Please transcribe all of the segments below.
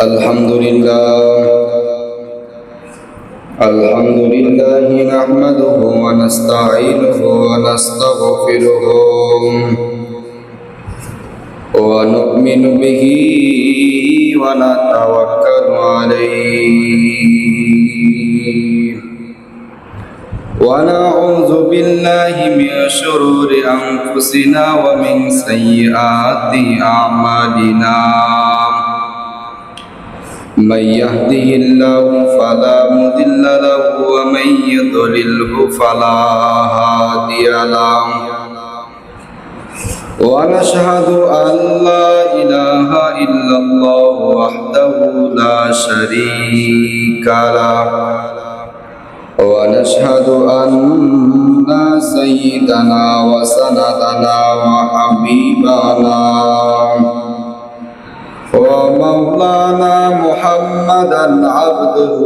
الحمد لله نحمده ونستعينه ونستغفره ونؤمن به ونتوكل عليه ونعوذ بالله من شرور أنفسنا ومن سيئات أعمالنا من يهده الله فلا مضل له ومن يضلله فلا هادي له ونشهد أن لا إله إلا الله وحده لا شريك له ونشهد أن سيدنا وسندنا وحبيبنا ومولانا محمدا عبده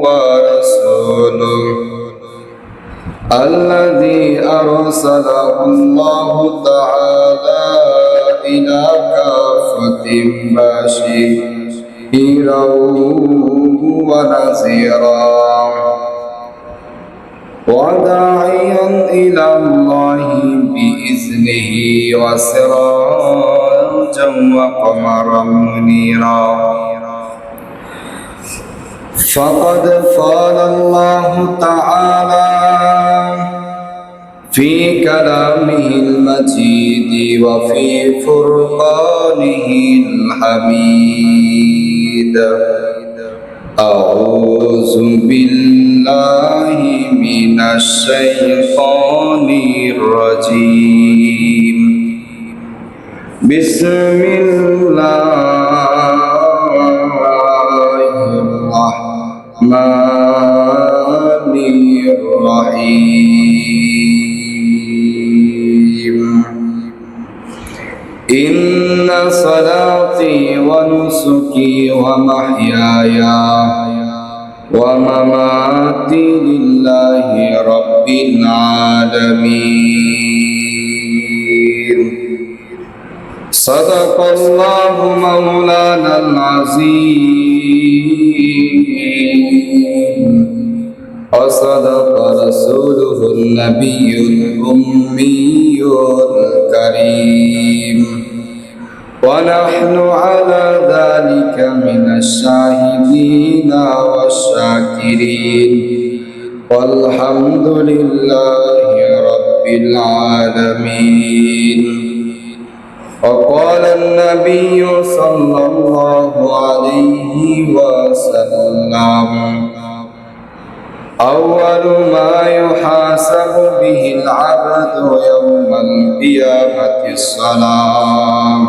ورسوله الذي أرسله الله تعالى إلى كافة بشيرا ونذيرا وداعيا إلى الله بإذنه وسراجا وقمرا منيرا فقد قال الله تعالى في كلامه المجيد وفي فرقانه الحميد أعوذ بالله من الشيطان الرجيم بسم الله الرحمن الرحيم إن صلاتي ونسكي ومحياي ومماتي لله رب العالمين صدق الله مولانا العظيم وصدق رسوله النبي الأمي الكريم ونحن على ذلك من الشاهدين والشاكرين والحمد لله رب العالمين وقال النبي صلى الله عليه وسلم أول ما يحاسب به العبد يوم القيامة الصلاة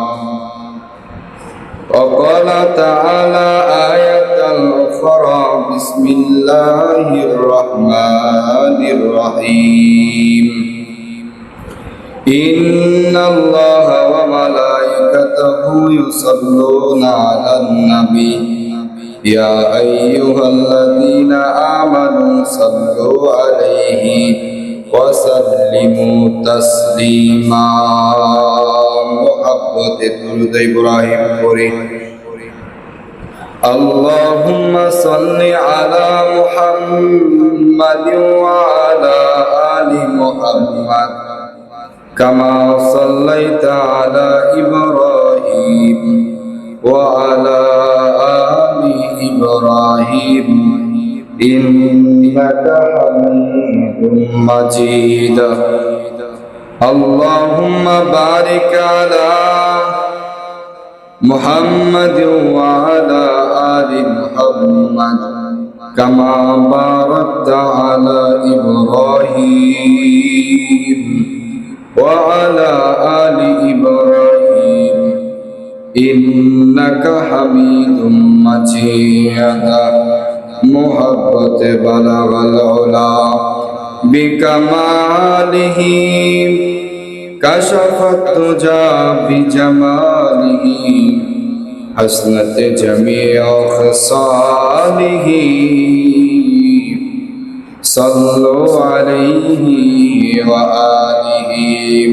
وقال تعالى آية أخرى بسم الله الرحمن الرحيم إن الله وملائكته يصلون على النبي يا أيها الذين آمنوا صلوا عليه وسلموا تسليما محبت درود إبراهيم قري اللهم صل على محمد وعلى آل محمد كما صليت على إبراهيم وعلى آل إبراهيم إنك حميد مجيد اللهم بارك على محمد وعلى آل محمد كما باركت على إبراهيم وعلى آل إبراهيم إنك حميد مجيد محبت بلغ العلا بكماله كشف الدجى بجماله حسنت جميع خصاله صلوا عليه وآله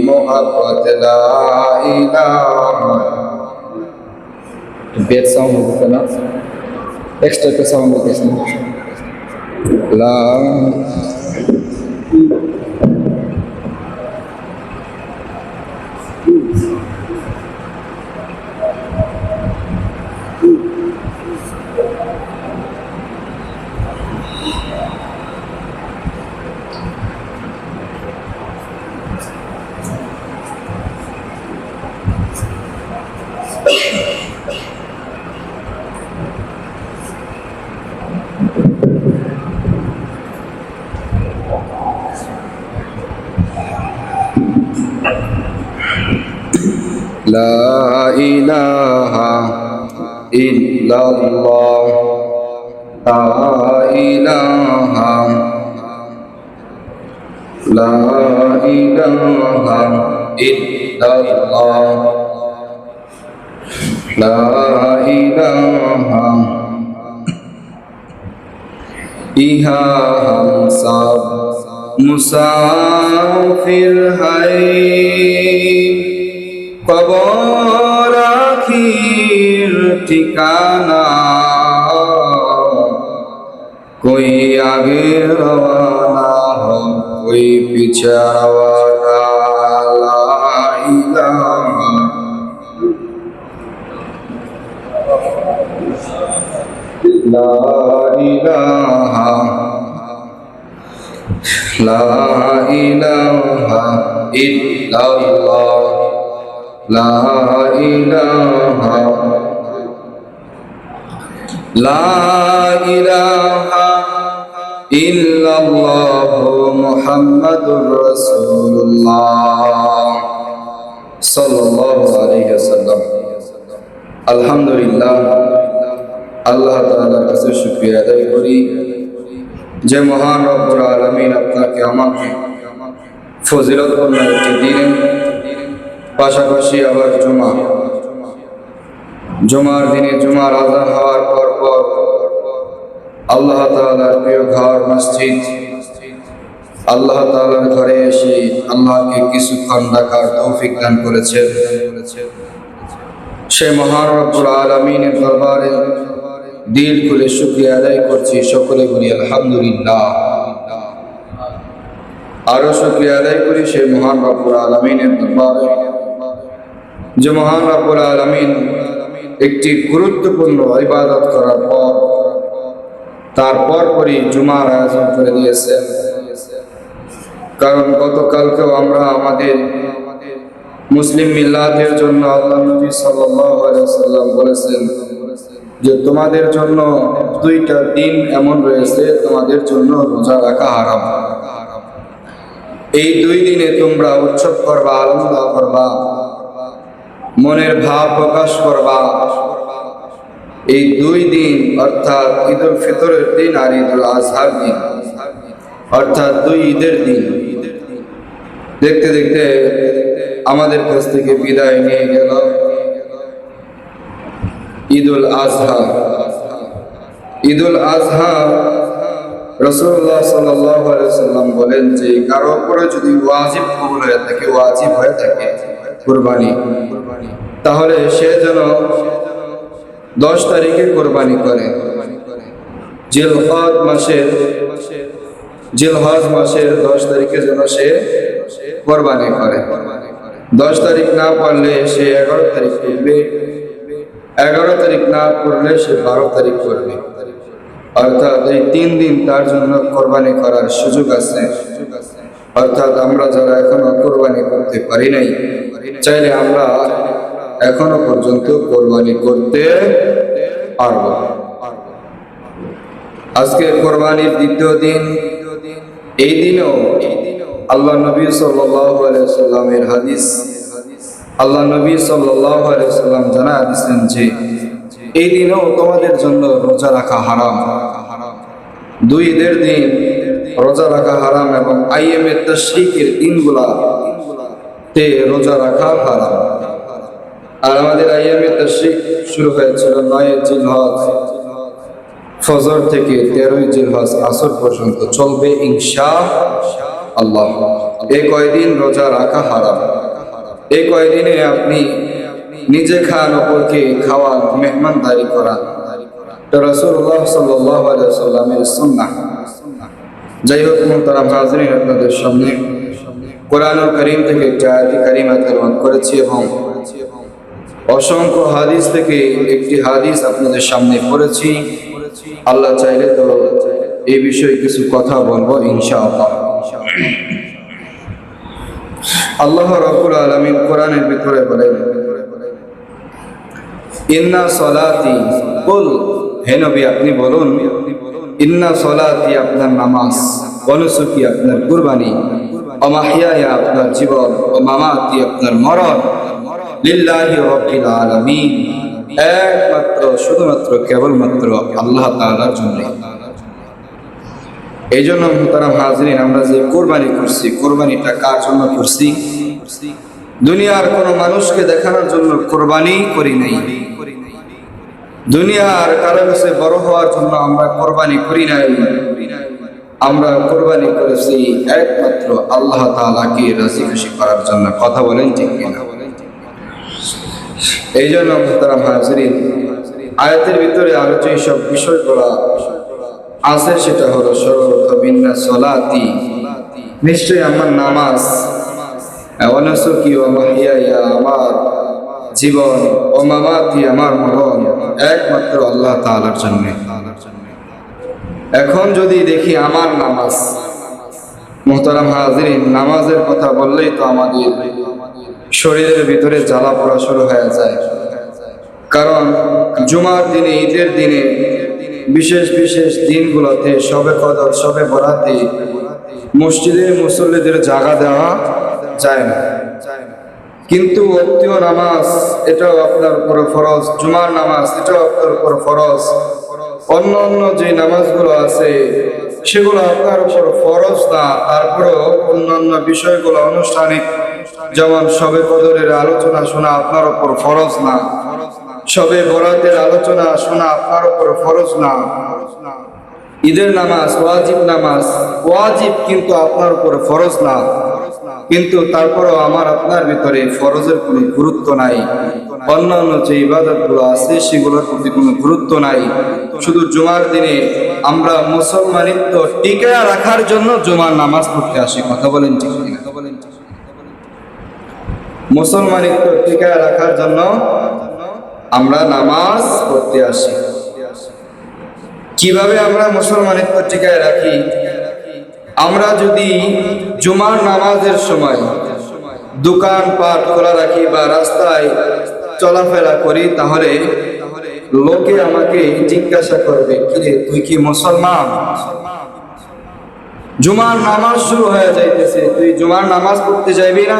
محبت لا إله bed sound হচ্ছে না, extra একটা সাউন্ড হচ্ছে না। লা لا إله إلا الله لا إله لا إله إلا الله لا إله ইহা हम सब मुसाफिर है কবর আখির ঠিকানা कोई आगे रवाना हो कोई पीछे रवाना ला इलाहा ला इलाहा ला इलाहा इल्लल्लाह ला इलाहा ला इलाहा इल्लल्लाह मुहम्मदुर रसूलुल्लाह सल्लल्लाहु अलैहि वसल्लम। আলহামদুলিল্লাহ, আল্লাহ তাআলার কাছে শুকরিয়া আদায় করি যে মহান রব্বুল আলামিন আপনাকে আমাকে ফজিলতপূর্ণ একটি দিনে, পাশাপাশি আবার জুমার দিনে জুমার আযান হওয়ার পর আল্লাহ তাআলার প্রিয় ঘর মসজিদ, আল্লাহ তাআলার ঘরে এসে আল্লাহকে কিছুক্ষণ ডাকার তৌফিক দান করেছেন। সে মহান রব্বুল আলামিনের দরবারে দিল খুলে শুকরিয়া আদায় করছি। সকলে বলি আলহামদুলিল্লাহ। আরো শুকরিয়া আদায় করি সেই মহান রব্বুল আলামিনের দরবারে যে মহান রব্বুল আলামিন একটি গুরুত্বপূর্ণ ইবাদত করার পর তারপর পরই জুমার আয়োজন করে দিয়েছেন। কারণ গতকালকেও আমরা আমাদের মুসলিম মিল্লাতের জন্য আল্লাহ নবী সাল্লাল্লাহু আলাইহি ওয়াসাল্লাম বলেছেন যে তোমাদের জন্য দুইটা দিন এমন রয়েছে তোমাদের জন্য রোজা রাখা হারাম। এই দুই দিনে তোমরা উৎসব করবা, আনন্দ করবা, মনের ভাব প্রকাশ করবা। এই দুই দিন অর্থাৎ ঈদুল ফিতরের দিন আর ঈদুল আজহার দিন, অর্থাৎ দুই ঈদের দিন দেখতে দেখতে আমাদের কাছ থেকে বিদায় নিয়ে গেল ঈদুল আজহা। ঈদুল আজহা রাসূলুল্লাহ সাল্লাল্লাহু আলাইহি ওয়াসাল্লাম বলেন যে কারো উপরে যদি ওয়াজিব কবুল হয়ে থাকে, ওয়াজিব হয়ে থাকে কুরবানি, তাহলে সে যেন 10 তারিখে কুরবানি করে। জিলহজ মাসের 10 তারিখে যেন সে কুরবানি করে। 10 তারিখ না পারলে সে 11 তারিখ করবে, 11 তারিখ না করলে সে 12 তারিখ করবে। অর্থাৎ এই 3 দিন তার জন্য কোরবানি করার সুযোগ আছে। অর্থাৎ আমরা যারা এখনো কোরবানি করতে পারি নাই, চাইলে আমরা এখনো পর্যন্ত কোরবানি করতে পারব। আজকে কোরবানির দ্বিতীয় দিন। এই দিনও আল্লাহ নবী সাল্লাল্লাহু আলাইহি ওয়াসাল্লামের হাদিস, আল্লাহ নবী সাল্লাল্লাহু আলাইহি ওয়াসাল্লাম জানায় দিয়েছেন যে এই দিনও তোমাদের জন্য রোজা রাখা হারাম। দুই ঈদের দিন রোজা রাখা হারাম এবং আইয়ামে তাশরিকের দিনগুলাতে রোজা রাখা হারাম। আর আমাদের আইয়ামে তাশরিক শুরু হয়েছিল 9 জিলহজ ফজর থেকে 13 জিলহজ আসর পর্যন্ত চলবে ইনশাআল্লাহ। এই কয়দিন রোজা রাখা হারাম। এই কয়দিনে আপনি নিজে খান, অপরকে খাওয়ান, মেহমানদারি করান। এটা রাসূলুল্লাহ সাল্লাল্লাহু আলাইহি ওয়াসাল্লামের সুন্নাহ। যাই হোক মুহতারাম হাজিরিন, আপনাদের সামনে কোরআনুল কারীম থেকে একটি আয়াত কারিমা তেলাওয়াত করেছি এবং অসংখ্য হাদিস থেকে একটি হাদিস আপনাদের সামনে পড়েছি। আল্লাহ চাইলে তো এই বিষয়ে কিছু কথা বলবো ইনশাআল্লাহ। আল্লাহ রাব্বুল আলামিন কোরআনের ভিতরে বলেন, ইন্না সলাতি, কুল, হে নবী আপনি বলুন, ইন্না সলাতি আপনার নামাজ, ওয়া নুসুকি আপনার কুরবানি, ওয়া মাহইয়ায়া আপনার জীবন, ওয়া মামাতি আপনার মরণ, লিল্লাহি রাব্বিল আলামিন, একমাত্র শুধুমাত্র কেবলমাত্র আল্লাহ তাআলার জন্য। এই জন্য মুহতারাম হাজিরিন, আমরা যে কোরবানি করছি, কোরবানিটা কার জন্য করছি? দুনিয়ার কোনো মানুষকে দেখানোর জন্য কোরবানি করি নাই। দুনিয়ার কারো কাছে বড় হওয়ার জন্য আমরা কোরবানি করি নাই। আমরা কোরবানি করেছি একমাত্র আল্লাহ তাআলাকে রাজি খুশি করার জন্য। কথা বলেন ঠিক কিনা? এই জন্য মুহতারাম হাজিরিন, আয়াতের ভিতরে আরো যে সব বিষয়গুলো আছে সেটা হলো সর্বপ্রথম ইন্না সলাতি, নিশ্চয়ই আমার নামাজ, ওয়া নুসুকি ওয়া মাহইয়ায়া আমার জীবন, ওয়া মামাতি আমার মরণ, একমাত্র আল্লাহ তাআলার জন্য। এখন যদি দেখি আমার নামাজ, মুহতারাম হাজিরিন, নামাজের কথা বললেই তো আমাদের শরীরের ভিতরে জ্বালা পোড়া শুরু হয়ে যায়। কারণ জুমার দিনে, ঈদের দিনে, বিশেষ বিশেষ দিনগুলোতে, শবে কদর, শবে বরাতে মসজিদের মুসল্লিদের জায়গা দেওয়া যায় না। কিন্তু ওয়াক্তীয় নামাজ এটাও আপনার উপর ফরজ, জুমার নামাজ এটাও আপনার উপর ফরজ। অন্য অন্য যে নামাজগুলো আছে সেগুলো আপনার উপর ফরজ না, তারপরেও অন্যান্য বিষয়গুলো আনুষ্ঠানিক, যেমন শবে কদরের আলোচনা শোনা আপনার উপর ফরজ না, শবে বরাতের আলোচনা শোনা আপনার উপর ফরজ না। ঈদের নামাজ ওয়াজিব নামাজ, ওয়াজিব কিন্তু আপনার উপর ফরজ না। কিন্তু তারপরেও আমার আপনার ভিতরে ফরজের কোনো গুরুত্ব নাই। অন্যান্য যে ইবাদতগুলো আছে সেগুলোর প্রতি কোনো গুরুত্ব নাই। শুধু জুমার দিনে আমরা মুসলমানিত্ব টিকায়া রাখার জন্য জুমার নামাজ পড়তে আসি। কথা বলেন ঠিক কিনা? মুসলমানিত্ব টিকায়া রাখার জন্য আমরা নামাজ পড়তে আসি। কিভাবে আমরা মুসলমানিত্ব টিকায় রাখি? আমরা যদি জুমার নামাজের সময় দোকানপাট খোলা রাখি বা রাস্তায় চলাফেরা করি, তাহলে লোকে আমাকে জিজ্ঞাসা করবে, কিরে তুই কি মুসলমান? জুমার নামাজ শুরু হয়ে যাইতেছে, তুই জুমার নামাজ পড়তে যাইবি না?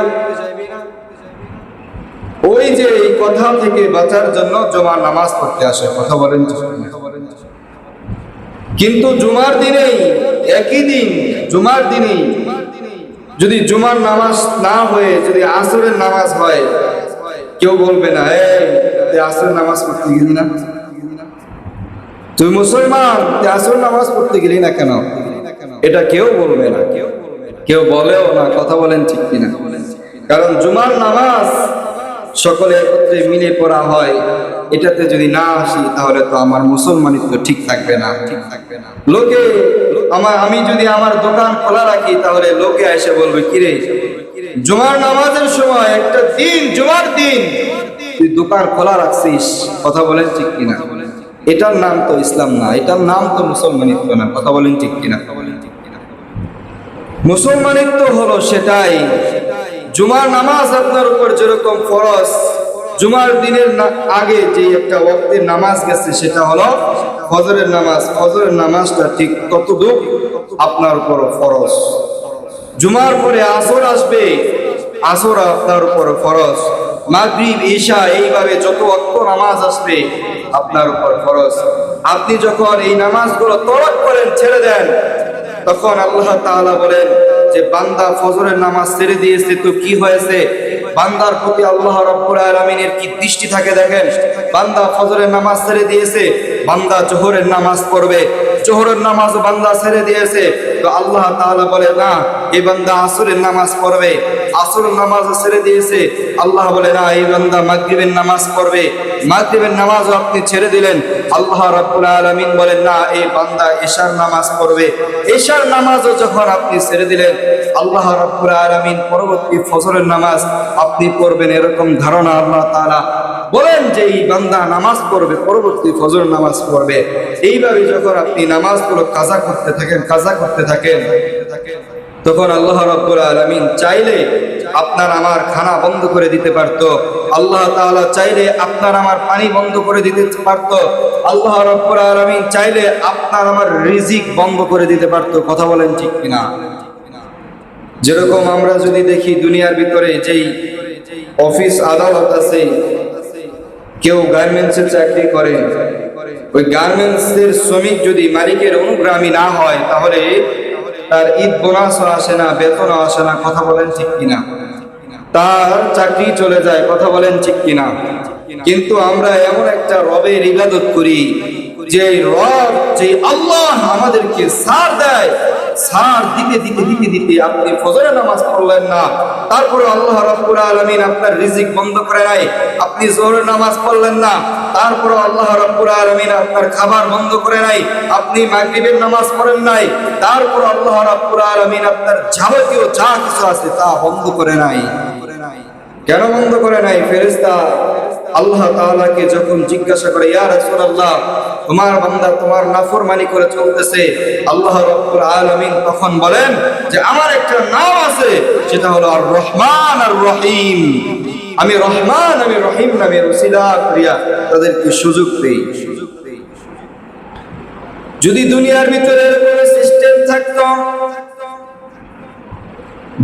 ওই যে এই কথা থেকে বাঁচার জন্য জুমার নামাজ পড়তে আসে। কথা বলেন। কিন্তু জুমার দিনেই, একই দিন জুমার দিনেই যদি জুমার নামাজ না হয়ে যদি আসরের নামাজ হয়, কেউ বলবে না তুই আসরের নামাজ পড়তে গেলি না, তুই মুসলমান তুই আসরের নামাজ পড়তে গেলি না কেন? এটা কেউ বলবে না, কেউ বলেও না। কথা বলেন ঠিক কিনা? কারণ জুমার নামাজ সকলে একত্রে মিলে পড়া হয়। এটাতে যদি না আসি তাহলে তো আমার মুসলমানিত্ব ঠিক থাকবে না। লোকে আমি যদি আমার দোকান খোলা রাখি তাহলে লোকে এসে বলবে, কিরে জুমার নামাজের সময় একটা দিন, জুমার দিন তুই দোকান খোলা রাখছিস। কথা বলেন ঠিক কিনা? এটার নাম তো ইসলাম না, এটার নাম তো মুসলমানিত্ব না। কথা বলেন ঠিক কিনা? মুসলমানিত্ব হলো সেটাই, জুমার নামাজ আপনার উপর যেরকম ফরজ, জুমার দিনের আগে যে একটা ওয়াক্তের নামাজ গেছে সেটা হলো ফজরের নামাজ। ফজরের নামাজটা ঠিক ততটুকু আপনার উপর ফরজ। জুমার পরে আসর আসবে, আসর আপনার উপর ফরজ। মাগরিব, ঈশা, এইভাবে যত ওয়াক্ত নামাজ আসবে আপনার উপর ফরজ। আপনি যখন এই নামাজগুলো তরক করেন, ছেড়ে দেন, তখন আল্লাহ তাআলা বলেন যে বান্দা ফজরের নামাজ ছেড়ে দিয়েছে তো কি হয়েছে? বান্দার প্রতি আল্লাহ রাব্বুল আলামিনের কি দৃষ্টি থাকে দেখেন। বান্দা ফজরের নামাজ ছেড়ে দিয়েছে, বান্দা জোহরের নামাজ পড়বে, জোহরের নামাজ বান্দা ছেড়ে দিয়েছে, তো আল্লাহ তাআলা বলে না, এই বান্দা আসরের নামাজ পড়বে। আসরের নামাজ ছেড়ে দিয়েছে, আল্লাহ বলে না, এই বান্দা মাগরিবের নামাজ পড়বে। মাগরিবের নামাজও আপনি ছেড়ে দিলেন, আল্লাহ রাব্বুল আলামিন বলেন না, এই বান্দা এশার নামাজ পড়বে। এশার নামাজও যখন আপনি ছেড়ে দিলেন, আল্লাহ রাব্বুল আলামিন পরবর্তী ফজরের নামাজ আপনি পড়বেন, এরকম ধারণা আল্লাহ তাআলা বলেন যে এই বান্দা নামাজ পড়বে, পরবর্তী ফজর নামাজ পড়বে। এইভাবে যখন আপনি নামাজগুলো কাজা করতে থাকেন, তখন আল্লাহ রাব্বুল আলামিন চাইলে আপনার আমার খানা বন্ধ করে দিতে পারতো। আল্লাহ তাআলা চাইলে আপনার আমার পানি বন্ধ করে দিতে পারতো। আল্লাহ রাব্বুল আলামিন চাইলে আপনার আমার রিজিক বন্ধ করে দিতে পারতো। কথা বলেন ঠিক কিনা? যেরকম আমরা যদি দেখি দুনিয়ার ভিতরে যেই অফিস আদালত আছে, কেউ গার্মেন্টসের চাকরি করে, ওই গার্মেন্টসের শ্রমিক যদি মালিকের অনুগ্রামী না হয়, তাহলে তার ঈদ বোনাসও আসে না, বেতনও আসে না। কথা বলেন ঠিক কিনা? তার চাকরি চলে যায়। কথা বলেন ঠিক কিনা? কিন্তু আমরা এমন একটা রবের ইবাদত করি, যে রব, যে আল্লাহ আমাদেরকে ছাড় দেয়, ছাড় দিতে আপনি ফজরের নামাজ পড়লেন না, তারপরে আল্লাহ রাব্বুল আলামিন আপনার রিজিক বন্ধ করে নাই। আপনি জোহরের নামাজ পড়লেন না, তারপরে আল্লাহ রাব্বুল আলামিন আপনার খাবার বন্ধ করে নাই। আপনি মাগরিবের নামাজ পড়েন নাই, তারপর আল্লাহ রাব্বুল আলামিন আপনার যাবতীয় যা কিছু আছে তা বন্ধ করে নাই। কেন বন্ধ করে নাই? ফেরেশতা আল্লাহ তাআলাকে যখন জিজ্ঞাসা করে, ইয়া রাসূলুল্লাহ, তোমার বান্দা তোমার নাফরমানি করে চলতেছে, আল্লাহ রাব্বুল আলামিন তখন বলেন যে আমার একটা নাম আছে, সেটা হলো আর রহমান আর রহিম। আমি রহমান, আমি রহিম নামের ওসিলা করিয়া তাদেরকে সুযোগ দেই। যদি দুনিয়ার ভিতরে কোনো সিস্টেম থাকতো,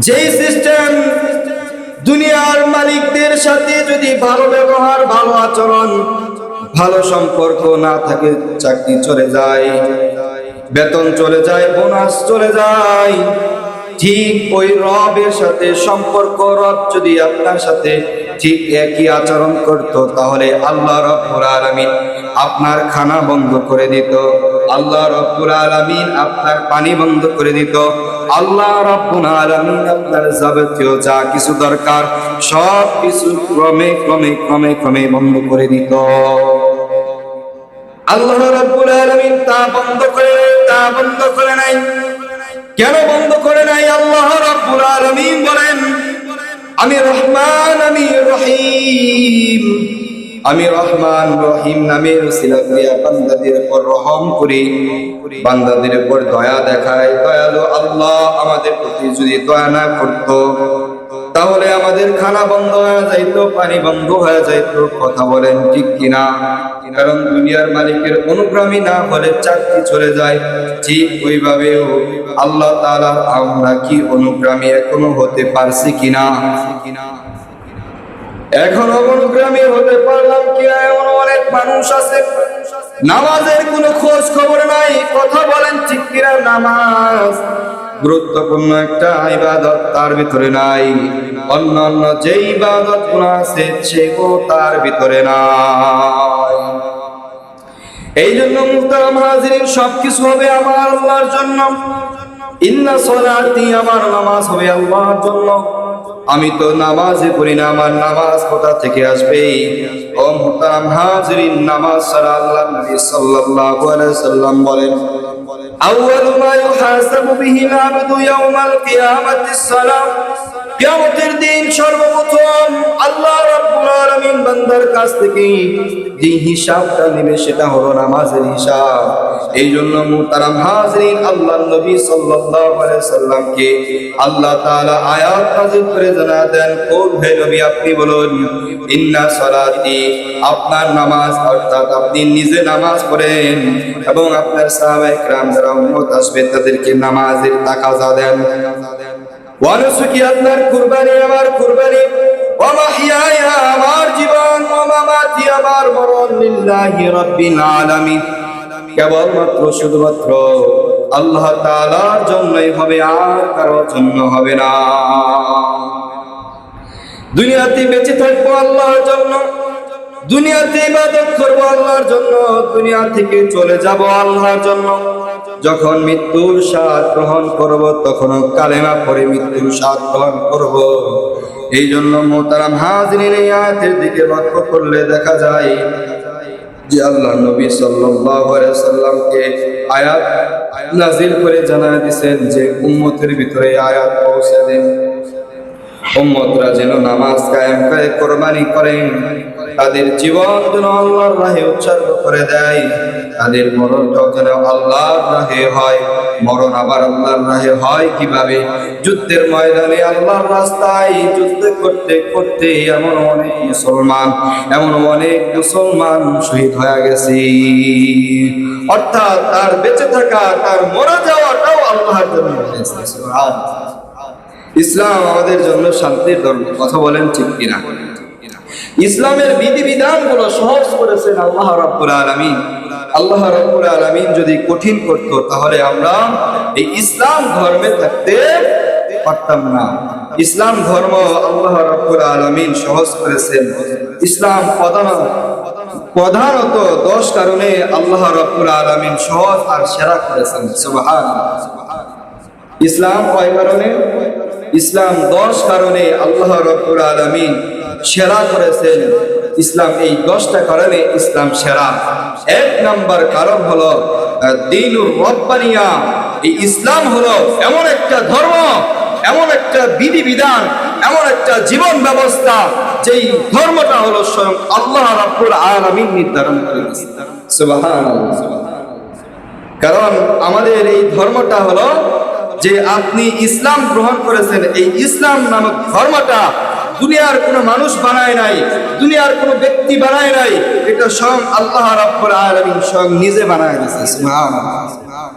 যেই সিস্টেম দুনিয়ার মালিকদের সাথে যদি ভালো ব্যবহার, ভালো আচরণ, ভালো সম্পর্ক না থাকে, চাকরি চলে যায়, বেতন চলে যায়, বোনাস চলে যায়, ঠিক ওই রবের সাথে সম্পর্ক, রব যদি আপনার সাথে ঠিক একই আচরণ করত, তাহলে আল্লাহ রাব্বুল আলামিন আপনার খানা বন্ধ করে দিত, আল্লাহ রাব্বুল আলামিন আপনার পানি বন্ধ করে দিত, আল্লাহ রাব্বুল আলামিন আপনার যাবতীয় যা কিছু দরকার সব কিছু ক্রমে ক্রমে ক্রমে ক্রমে বন্ধ করে দিত। আল্লাহ রাব্বুল আলামিন তা বন্ধ করে নাই। কেন বন্ধ করে নাই? আল্লাহ রাব্বুল আলামিন বলেন, আমি রহমান, আমি রহিম। আমি রহমান রহিম নামের ওসিলা করিয়া বান্দাদের উপর রহম করি, বান্দাদের উপর দয়া দেখায়। দয়ালু আল্লাহ আমাদের প্রতি যদি দয়া না করত, তাহলে আমাদের খানা বন্ধ হয়ে যাইতো, পানি বন্ধ হয়ে যাইতো। কথা বলেন ঠিক কিনা? কারণ দুনিয়ার মালিকের অনুগ্রামী না হলে চাকরি চলে যায়। ঠিক ওইভাবেও আল্লাহ তাআলা আমরা কি অনুগ্রামী এখনো হতে পারছি কিনা? এখনো অনুগ্রামী হতে পারলাম কিনা? এমন অনেক মানুষ আছে নামাজের কোনো খোঁজ খবর নাই। কথা বলেন ঠিক কিনা? নামাজ গুরুত্বপূর্ণ একটা ইবাদত, তার ভিতরে নাই। অন্যান্য যে ইবাদত গুলো আছে সেগুলো তার ভিতরে নাই। এই জন্য মুহতারাম হাজিরিন, সবকিছু হবে আমার আল্লাহর জন্য। ইন্না সলাতি, আমার নামাজ হবে আল্লাহর জন্য। আমি তো নামাজে পড়ি না, আমার নামাজ কোথা থেকে আসবে? ও মুহতারাম হাজিরিন, নামাজ ছাড়া আল্লাহর নবী সাল্লাল্লাহু আলাইহি ওয়াসাল্লাম বলেন, আউয়ালু মা ইউহাসাবু বিহিল আবদু ইয়াউমাল কিয়ামাতিস সালাম। কিয়ামতের দিন সর্বপ্রথম আল্লাহ রাব্বুল আলামিন বান্দার কাছ থেকে যে হিসাবটা নেবে সেটা হলো নামাজের হিসাব। এই জন্য মুহতারাম হাজিরিন, আল্লাহর নবী সাল্লাল্লাহু আলাইহি ওয়াসাল্লামকে আল্লাহ তাআলা আয়াত নাযিল করে জানা দেন, কোন হে নবী আপনি বলুন, ইন্না সলাতি, আপনার নামাজ, অর্থাৎ আপনি নিজে নামাজ পড়েন এবং আপনার সাহাবায়ে কেরাম যারা উম্মত আসবে তাদেরকে নামাজের তাকাজা দেন। ওয়া নুসুকি, আপনার কুরবানি আমার কুরবানি, ওয়া মাহইয়ায়া আমার জীবন, ওয়া মামাতি আমার মরণ, লিল্লাহি রাব্বিল আলামিন, কেবলমাত্র শুধুমাত্র আল্লাহ তাআলার জন্যই হবে, আর কারোর জন্য হবে না। দুনিয়াতে বেঁচে থাকবো আল্লাহর জন্য, দুনিয়াতে ইবাদত করব আল্লাহর জন্য, দুনিয়া থেকে চলে যাব আল্লাহর জন্য। যখন মৃত্যুর স্বাদ গ্রহণ করব তখন কালেমা পড়ে মৃত্যুর স্বাদ গ্রহণ করব। এই জন্য মোহতারাম হাজরিন, এই আয়াতের দিকে লক্ষ্য করলে দেখা যায় যে আল্লাহ নবী সাল্লাল্লাহু আলাইহি সাল্লামকে আয়াত নাজিল করে জানায় দিয়েছেন যে উম্মতের ভিতরে আয়াত পৌঁছে দেন, উম্মতরা যেন নামাজ কায়েম করে কোরবানি করেন, তাদের জীবন যেন আল্লাহর রাহে উৎসর্গ করে দেয়, তাদের মরণটাও যেন আল্লাহর রাহে হয়। মরণ আবার আল্লাহর রাহে হয় কিভাবে? যুদ্ধের ময়দানে আল্লাহর রাস্তায় যুদ্ধ করতে করতে এমন অনেক মুসলমান শহীদ হয়ে গেছে। অর্থাৎ তার বেঁচে থাকা, তার মরে যাওয়াটাও আল্লাহর জন্য হয়েছে। সুবহানাল্লাহ। ইসলাম আমাদের জন্য শান্তির ধর্ম, কথা বলেন ঠিক কিনা? ইসলামের বিধিবিধান গুলো সহজ করেছেন আল্লাহ রাব্বুল আলামিন। আল্লাহ রাব্বুল আলামিন যদি কঠিন করত তাহলে আমরা এই ইসলাম ধর্মে থাকতে পারতাম না। ইসলাম ধর্ম আল্লাহ রাব্বুল আলামিন সহজ করেছেন। ইসলাম প্রধানত 10 কারণে আল্লাহ রাব্বুল আলামিন সহজ আর সেরা করেছেন। সুবহানাল্লাহ। ইসলাম কয় কারণে? ইসলাম 10 কারণে আল্লাহ রাব্বুল আলামিন সেরা করেছেন। ইসলাম এই 10টা কারণে ইসলাম সেরা। 1 নাম্বার কারণ হলো দ্বীনুর রব্বানিয়া। এই ইসলাম হলো এমন একটা ধর্ম, এমন একটা বিধিবিধান, এমন একটা জীবন ব্যবস্থা যেই ধর্মটা হলো স্বয়ং আল্লাহ রাব্বুল আলামিন নির্ধারণ করেছেন। সুবহানাল্লাহ। কারণ আমাদের এই ধর্মটা হলো যে আপনি ইসলাম গ্রহণ করেছেন, এই ইসলাম নামক ধর্মটা দুনিয়ার কোনো মানুষ বানায় নাই, দুনিয়ার কোনো ব্যক্তি বানায় নাই, এটা স্বয়ং আল্লাহ রাব্বুল আলামিন স্বয়ং নিজে বানায় দিয়েছে। সুবহানাল্লাহ।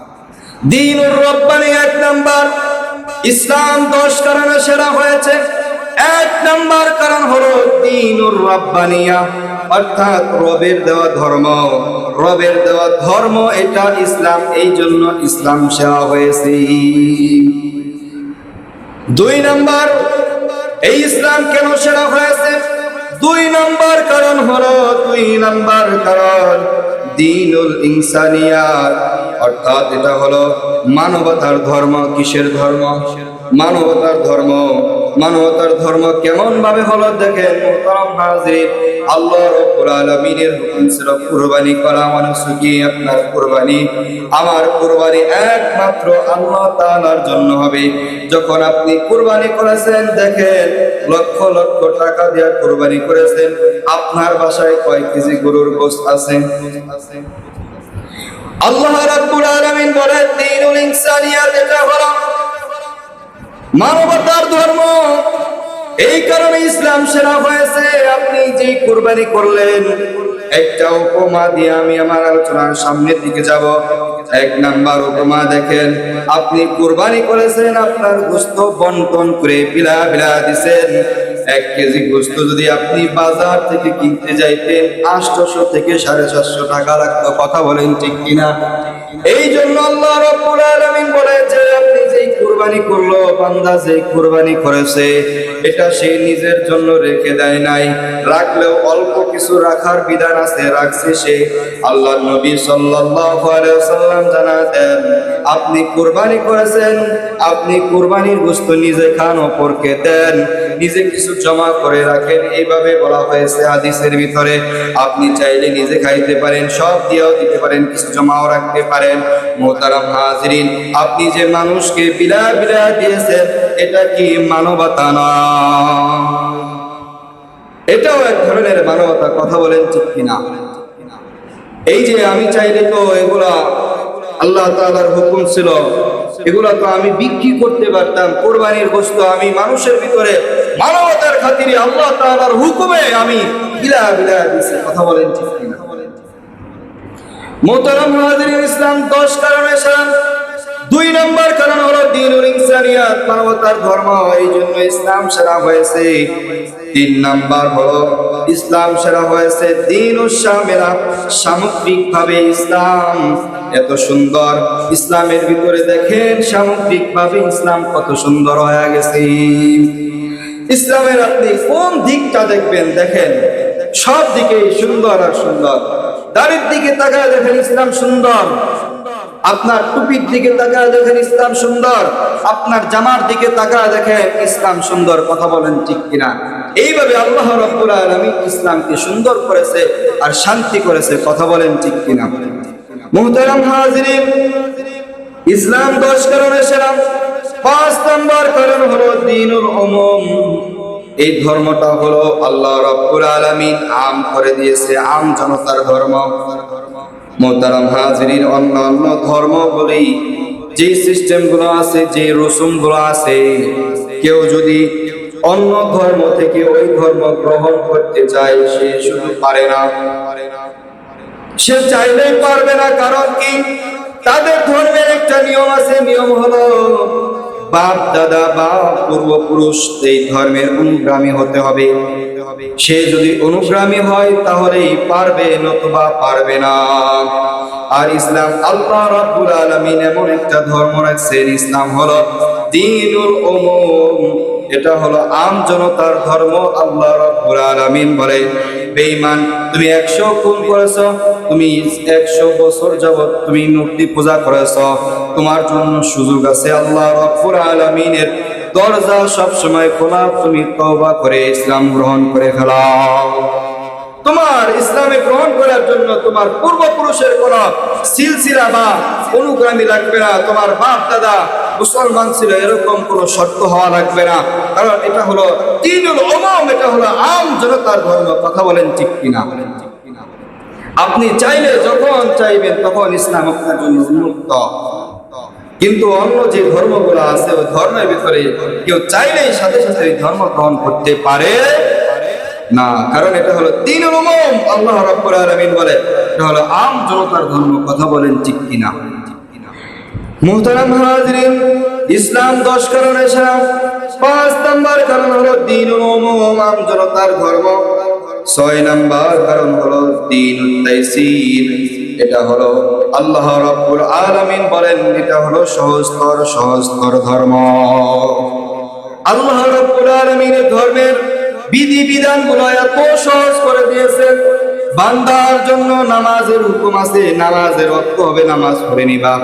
দ্বীনুর রব্বানি 1 নাম্বার। ইসলাম 10 কারণে সেরা হয়েছে। 1 নাম্বার কারণ হলো দ্বীনুর রব্বানিয়া, অর্থাৎ রবের দেওয়া ধর্ম। রবের দেওয়া ধর্ম এটা ইসলাম, এই জন্য ইসলাম সেরা হয়েছে। 2 নাম্বার, এই ইসলাম কেন সেরা হয়েছে? 2 নাম্বার কারণ হলো, 2 নাম্বার কারণ দ্বীনুল ইনসানিয়াত, অর্থাৎ এটা হলো মানবতার ধর্ম। কিসের ধর্ম? মানবতার ধর্ম। মানবতার ধর্ম কেমন ভাবে হলো দেখেন মুহতারাম হাজির, আল্লাহ রাব্বুল আলামিনের হুকুম ছিল কুরবানি করা। মানে কি আপনার কুরবানি, আমার কুরবানি একমাত্র আল্লাহ তাআলার জন্য হবে। যখন আপনি কুরবানি করেছেন, দেখেন লক্ষ লক্ষ টাকা দিয়ে কুরবানি করেছেন, আপনার বাসায় কয় কেজি গরুর গোশত আছে? আল্লাহ রাব্বুল আলামিন বলেন দ্বীনুল ইনসানিয়াত, এটা হলো মানবতার ধর্ম। এই কারণে ইসলাম সেরা হয়েছে। আপনি যে কুরবানি করলেন, একটা উপমা দিয়ে আমি আমার আলোচনার সামনের দিকে যাব। 1 নাম্বার উপমা দেখেন, আপনি কুরবানি করেছেন, আপনার গোশত বন্টন করে বিলা দিছেন। 1 কেজি গোশত যদি আপনি বাজার থেকে কিনতে যাইতেন 800 থেকে 750 টাকা লাগতো। কথা বলেন ঠিক কিনা? এই জন্য আল্লাহ রাব্বুল আলামিন বলে যে আপনি যেই কুরবানি করলো, বান্দা যেই কুরবানি করেছে, এটা সে নিজের জন্য রেখে দেয় নাই, রাখলেও অল্প কিছু রাখার বিধান আছে, রাখছে সে। আল্লাহর নবী সাল্লাল্লাহু আলাইহি ওয়াসাল্লাম জানাতেন, আপনি কুরবানি করেছেন, আপনি কুরবানির গোশত নিজে খান, অপরকে দেন, নিজে কিছু জমা করে রাখেন। এইভাবে বলা হয়েছে হাদিসের ভিতরে। আপনি চাইলে নিজে খাইতে পারেন, সব দিয়েও দিতে পারেন, কিছু জমাও রাখতে পারেন। মুহতারাম হাজিরিন, আপনি যে মানুষকে বিলা দিয়েছেন, এটা কি মানবতা না? এটাও এক ধরনের মানবতা। কথা বলেন ঠিক কিনা? এই যে আমি চাইলে তো এগুলা আল্লাহ তাআলার হুকুম ছিল, এগুলা তো আমি বিক্রি করতে পারতাম। কুরবানির গোশত আমি মানুষের ভিতরে মানবতার খাতিরে আল্লাহ তাআলার হুকুমে আমি বিলা দিছি। কথা বলেন ঠিক কিনা? মুহতারাম হাজিরিন, ইসলাম 10 কারণে সেরা। 2 নাম্বার কারণ হলো দ্বীনুল ইনসানিয়াত, মানবতার ধর্ম, এই জন্য ইসলাম সেরা হয়েছে। 3 নাম্বার হলো ইসলাম সেরা হয়েছে দ্বীনুশ শামিলা, সামগ্রিকভাবে ইসলাম এত সুন্দর। ইসলামের ভিতরে দেখেন সামগ্রিকভাবে ইসলাম কত সুন্দর হয়ে গেছে। ইসলামের আপনি কোন দিকটা দেখবেন, দেখেন সব দিকে সুন্দর আর সুন্দর। দাড়ির দিকে তাকায় দেখেন ইসলাম সুন্দর, আপনার টুপির দিকে তাকায় দেখেন ইসলাম সুন্দর, আপনার জামার দিকে তাকায় দেখেন ইসলাম সুন্দর। কথা বলেন ঠিক কিনা? এইভাবে আল্লাহ রাব্বুল আলামিন ইসলামকে সুন্দর করেছে আর শান্তি করেছে। কথা বলেন ঠিক কিনা? মুহতারাম হাজিরিন, ইসলাম 10 কারণে সেরা। 5 নম্বর কারণ হলো দ্বীনুল উমুম। এই ধর্মটা হলো আল্লাহ রাব্বুল আলামিন আম করে দিয়েছে, আম জনতার ধর্ম। মুহতারাম হাজিরিন, অন্যান্য ধর্মগুলি যে সিস্টেমগুলো আছে, যে রসুমগুলো আছে, কেউ যদি অন্য ধর্ম থেকে ওই ধর্ম গ্রহণ করতে চায় সে শুধু পারে না, সে চাইলেই পারবে না। কারণ কি? তাদের ধর্মের একটা নিয়ম আছে, নিয়ম হলো বাপ দাদা বা পূর্বপুরুষ এই ধর্মের অনুগামী হতে হবে। সে যদি অনুগামী হয় তাহলেই পারবে, নতুবা পারবে না। আর ইসলাম, আল্লাহ রাব্বুল আলামিন এমন একটা ধর্ম রাখছেন, ইসলাম হলো দ্বীনুল উমুম। এটা হলো আম জনতার ধর্ম। আল্লাহ রাব্বুল আলামিন বলে, বেঈমান, তুমি 100 খুন করেছো, তুমি 100 বছর যাবত তুমি মূর্তি পূজা করেছো, তোমার জন্য সুযোগ আছে। আল্লাহ রাব্বুল আলামিনের দরজা সব সময় খোলা, তুমি তওবা করে ইসলাম গ্রহণ করে ফেলাও। তোমার ইসলামে গ্রহণ করার জন্য তোমার পূর্বপুরুষের কোন সিলসিলা বা অনুগামী লাগবে না, তোমার বাপ দাদা মুসলমান ছিল এরকম কোন শর্ত হওয়া লাগবে না। কারণ এটা হলো দ্বীনুল উমুম, এটা হলো আম জনতার ধর্ম। কথা বলেন ঠিক কিনা? আপনি চাইলে যখন চাইবেন তখন ইসলাম আপনার জন্য উন্মুক্ত। কিন্তু অন্য যে ধর্মগুলো আছে ওই ধর্মের ভিতরে কেউ চাইলেই সাথে সাথে ওই ধর্ম গ্রহণ করতে পারে না, কারণ এটা হলো দ্বীনুল উমুম। আল্লাহ রাব্বুল আলামিন বলে এটা হলো আম জনতার ধর্ম। কথা বলেন ঠিক কিনা? মুহতারাম হাজিরিন, ইসলাম 10 কারণে সেরা। 5 নম্বর কারণ হলো দ্বীনুল উমুম, আম জনতার ধর্ম। 6 নম্বর কারণ হলো দ্বীনুত তাইসির। এটা হলো আল্লাহ রাব্বুল আলামিন বলেন এটা হলো সহজতর ধর্ম। আল্লাহ রাব্বুল আলামিনের ধর্মের বিধি বিধান গুলো এত সহজ করে দিয়েছেন। বান্দার জন্য নামাজের হুকুম আছে, নামাজের অর্থ হবে নামাজ পড়ে নিবা,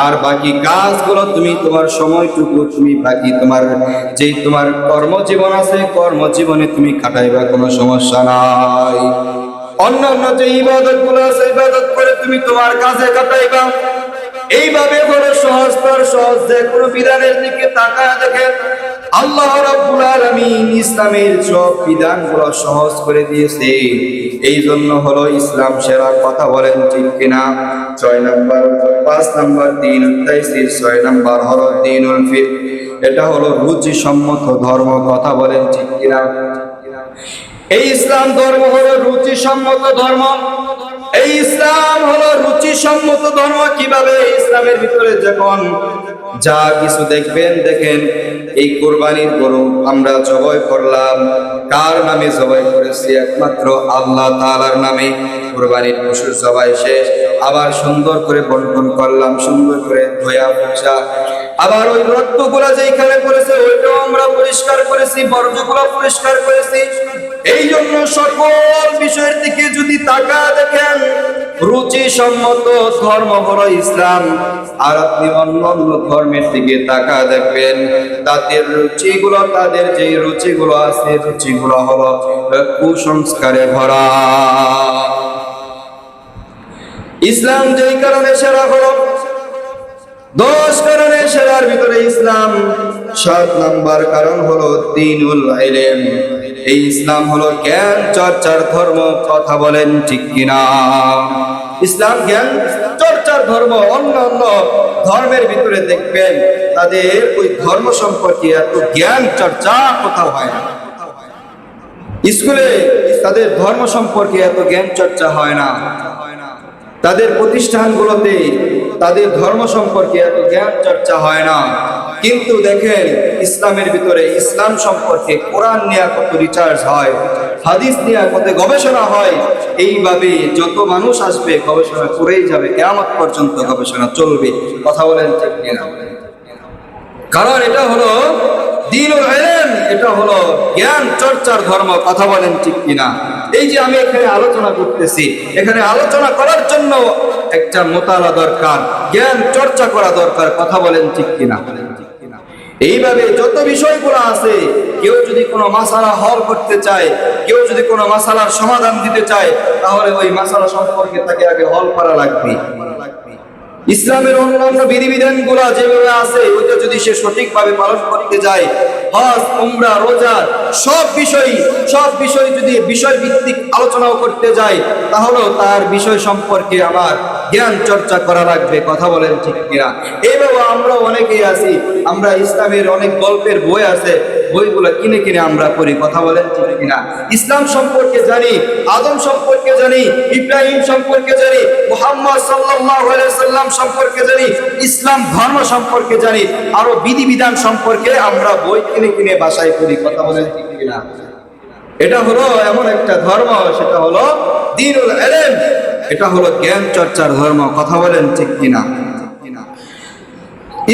আর বাকি কাজগুলো তুমি তোমার সময়টুকু তুমি বাকি তোমার যেই তোমার কর্মজীবন আছে কর্মজীবনে তুমি কাটাইবা, কোনো সমস্যা নাই। অন্যান্য যে ইবাদত গুলো আছে ইবাদত করে তুমি তোমার কাজে কাটাইবা। এইভাবে হলো সহজতর সহজ। যে কোনো বিধানের দিকে তাকায় দেখেন আল্লাহ রাব্বুল আলামিন ইসলামের সব বিধানগুলো সহজ করে দিয়েছে। এই জন্য হলো ইসলাম সেরা। কথা বলেন ঠিক কিনা? 6 নম্বর, 5 নম্বর দ্বীনুত তাইসির, 6 নম্বর হলো দ্বীনুল ফিক। এটা হলো রুচিসম্মত ধর্ম। কথা বলেন ঠিক কিনা? এই ইসলাম ধর্ম হলো রুচিসম্মত ধর্ম। এই ইসলাম হলো রুচিসম্মত ধর্ম। কিভাবে? ইসলামের ভিতরে যখন যা কিছু দেখবেন, দেখেন এই কুরবানির গরু আমরা জবাই করলাম, কার নামে জবাই করেছি? একমাত্র আল্লাহ তাআলার নামে। কুরবানির পশুর জবাই শেষ, আবার সুন্দর করে বন্টন করলাম, সুন্দর করে ধোয়া পোছা। আবার ওই রক্তগুলা যেখানে পড়েছে ওইটাও আমরা পরিষ্কার করেছি, বর্জ্যগুলো পরিষ্কার করেছি। এই জন্য সকল বিষয়ের দিকে যদি তাকা দেখেন রুচিসম্মত ধর্ম হলো ইসলাম। আর আপনি অন্য অন্য ধর্মের দিকে তাকা দেখবেন তাদের রুচিগুলো, তাদের যে রুচিগুলো আছে রুচিগুলো হলো কুসংস্কারে ভরা। ইসলাম যেই কারণে সেরা হলো 10 কারণে সেরার ভিতরে ইসলাম 7 নাম্বার কারণ হলো দ্বীনুল ইলম। এই ইসলাম হলো জ্ঞান চর্চার ধর্ম। কথা বলেন ঠিক কিনা? ইসলাম জ্ঞান চর্চার ধর্ম। অন্যান্য ধর্মের ভিতরে দেখবেন তাদের ওই ধর্ম সম্পর্কে এত জ্ঞান চর্চা কোথাও হয় না। স্কুলে তাদের ধর্ম সম্পর্কে এত জ্ঞান চর্চা হয় না। তাদের প্রতিষ্ঠানগুলোতে তাদের ধর্ম সম্পর্কে এত জ্ঞান চর্চা হয় না। কিন্তু দেখেন ইসলামের ভিতরে ইসলাম সম্পর্কে কোরআন নিয়ে কত রিসার্চ হয়, হাদিস নিয়ে কত গবেষণা হয়। এইভাবে যত মানুষ আসবে গবেষণা করেই যাবে, কিয়ামত পর্যন্ত গবেষণা চলবে। কথা বলেন ঠিক কিনা? কারণ এটা হলো দ্বীনুল ইলম, এটা হলো জ্ঞান চর্চার ধর্ম। কথা বলেন ঠিক কিনা? এই যে আমি এখানে আলোচনা করতেছি, এখানে আলোচনা করার জন্য একটা মোতালা দরকার, জ্ঞান চর্চা করা দরকার। কথা বলেন ঠিক কিনা? এইভাবে যত বিষয়গুলো আছে, কেউ যদি কোনো মাসালা হল করতে চায়, কেউ যদি কোনো মাসালার সমাধান দিতে চায়, তাহলে ওই মাসালা সম্পর্কে তাকে আগে হল করা লাগবে। ইসলামের অন্যান্য বিধিবিধান গুলা যেভাবে আছে, ওইটা যদি সে সঠিকভাবে পালন করতে যায়, হজ, উমরা, রোজা সব বিষয় যদি বিষয় ভিত্তিক আলোচনাও করতে যায়, তাহলেও তার বিষয় সম্পর্কে আমার জ্ঞান চর্চা করা লাগবে। কথা বলেন ঠিক কিনা? এইভাবে আমরা অনেকেই আছি, আমরা ইসলামের অনেক গল্পের বই আছে, বইগুলো কিনে কিনে আমরা পড়ি। কথা বলেন ঠিক কিনা? ইসলাম সম্পর্কে জানি, আদম সম্পর্কে জানি, ইব্রাহিম সম্পর্কে জানি, মুহাম্মদ সাল্লাল্লাহু আলাইহি সাল্লাম সম্পর্কে জানি, ইসলাম ধর্ম সম্পর্কে জানি, আরো বিধিবিধান সম্পর্কে আমরা বই কিনে কিনে বাসায় পড়ি। কথা বলেন ঠিক কিনা? এটা হলো এমন একটা ধর্ম, সেটা হলো দ্বীনুল ইলম, এটা হলো জ্ঞান চর্চার ধর্ম। কথা বলেন ঠিক কিনা?